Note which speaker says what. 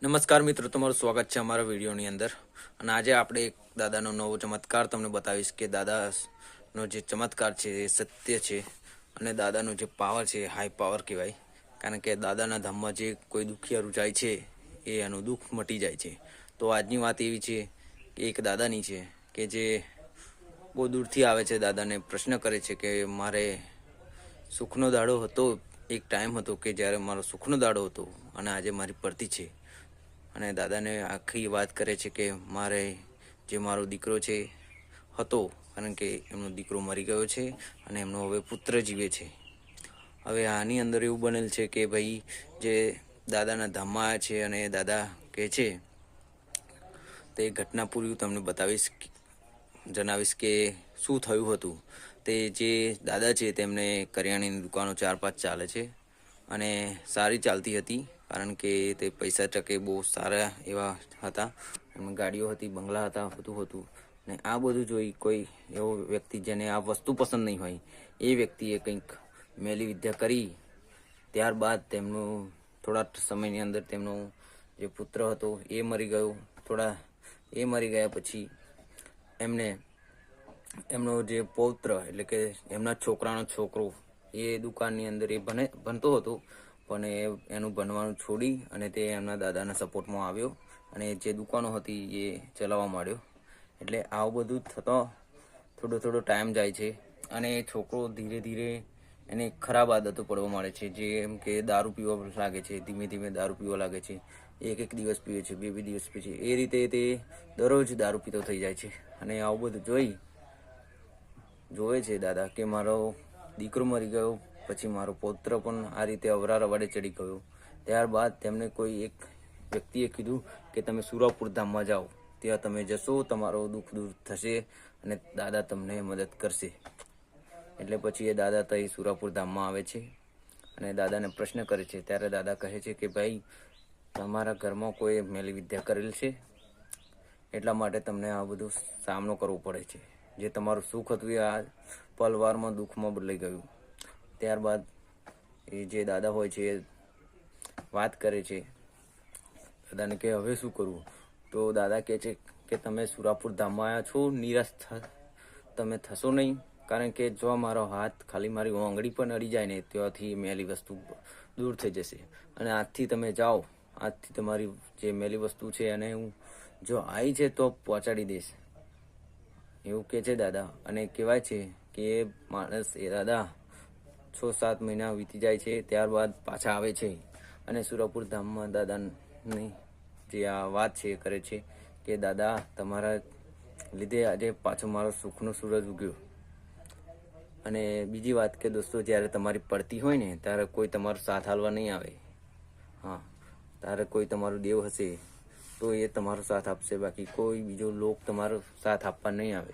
Speaker 1: નમસ્કાર મિત્રો, તમારું સ્વાગત છે અમારા વિડીયોની અંદર. અને આજે આપણે એક દાદાનો નવો ચમત્કાર તમને બતાવીશ કે દાદાનો જે ચમત્કાર છે એ સત્ય છે અને દાદાનો જે પાવર છે એ હાઈ પાવર કહેવાય. કારણ કે દાદાના ધામમાં જે કોઈ દુખિયારું જાય છે એ એનું દુઃખ મટી જાય છે. તો આજની વાત એવી છે કે એક દાદાની છે કે જે બહુ દૂરથી આવે છે, દાદાને પ્રશ્ન કરે છે કે મારે સુખનો દાડો હતો, એક ટાઈમ હતો કે જ્યારે મારો સુખનો દાડો હતો અને આજે મારી પડતી છે. અને દાદાને આખી વાત કરે છે કે મારે જે મારો દીકરો છે હતો, કારણ કે એમનો દીકરો મરી ગયો છે અને એમનો હવે પુત્ર જીવે છે. હવે આની અંદર એવું બનેલ છે કે ભાઈ જે દાદાના ધામમાં આવ્યા છે અને દાદા કહે છે તે ઘટના પૂરી તમને જણાવીશ કે શું થયું હતું. તે જે દાદા છે તેમને કરિયાણાની દુકાનો 4-5 ચાલે છે અને સારી ચાલતી હતી, કારણ કે તે પૈસા ટકે બહુ સારા એવા હતા. એમાં ગાડીઓ હતી, બંગલા હતા, બધું હતું. ને આ બધું જોઈ કોઈ એવો વ્યક્તિ જેને આ વસ્તુ પસંદ નહીં હોય એ વ્યક્તિએ કંઈક મેલી વિદ્યા કરી. ત્યારબાદ તેમનું થોડા સમયની અંદર તેમનો જે પુત્ર હતો એ મરી ગયો. મરી ગયા પછી એમનો જે પૌત્ર એટલે કે એમના છોકરાનો છોકરો એ દુકાનની અંદર એ ભણતો હતો, પણ એનું ભણવાનું છોડી અને તે એમના દાદાના સપોર્ટમાં આવ્યો અને જે દુકાનો હતી એ ચલાવવા માંડ્યો. એટલે આવું બધું થતો થોડો ટાઈમ જાય છે અને એ છોકરો ધીરે ધીરે એને ખરાબ આદતો પડવા માંડે છે. જેમ કે દારૂ પીવા લાગે છે, ધીમે ધીમે દારૂ પીવા લાગે છે. એક દિવસ પીવે છે, બે દિવસ પીવે છે. એ રીતે તે દરરોજ દારૂ પીતો થઈ જાય છે. અને આવું બધું જોવે છે દાદા કે મારો દીકરો મરી ગયો, પછી મારો પૌત્ર પણ આ રીતે અવરા રવાડે ચડી ગયો. ત્યારબાદ તેમને કોઈ એક વ્યક્તિએ કીધું કે તમે સુરાપુર ધામમાં જાઓ, ત્યાં તમે જશો, તમારો દુઃખ દૂર થશે અને દાદા તમને મદદ કરશે. એટલે પછી એ દાદા તઈ સુરાપુર ધામમાં આવે છે અને દાદાને પ્રશ્ન કરે છે. ત્યારે દાદા કહે છે કે ભાઈ, તમારા ઘરમાં કોઈ મેલી વિદ્યા કરેલ છે, એટલા માટે તમને આ બધું સામનો કરવો પડે છે. જે તમારું સુખ હતું એ આ પલવારમાં દુઃખમાં બદલાઈ ગયું. ત્યારબાદ એ જે દાદા હોય છે એ વાત કરે છે દાદાને કે હવે શું કરવું. તો દાદા કહે છે કે તમે સુરાપુર ધામમાં આવ્યા છો, નિરાશ તમે થશો નહીં. કારણ કે જો મારો હાથ ખાલી મારી આંગળી પણ અડી જાય ને, ત્યાંથી મેલી વસ્તુ દૂર થઈ જશે. અને આજથી તમે જાઓ, આજથી તમારી જે મેલી વસ્તુ છે અને હું જો આવી છે તો પહોંચાડી દઈશ, એવું કહે છે દાદા. અને કહેવાય છે કે એ માણસ એ દાદા 6-7 મહિના વીતી જાય છે. ત્યારબાદ પાછા આવે છે અને સુરાપુર ધામમાં દાદાની જે આ વાત છે એ કરે છે કે દાદા, તમારા લીધે આજે પાછો મારો સુખનો સૂરજ ઉગ્યો. અને બીજી વાત કે દોસ્તો, જ્યારે તમારી પડતી હોય ને ત્યારે કોઈ તમારો સાથ હાલવા નહીં આવે. હા, ત્યારે કોઈ તમારો દેવ હશે તો એ તમારો સાથ આપશે, બાકી કોઈ બીજો લોક તમારો સાથ આપવા નહીં આવે.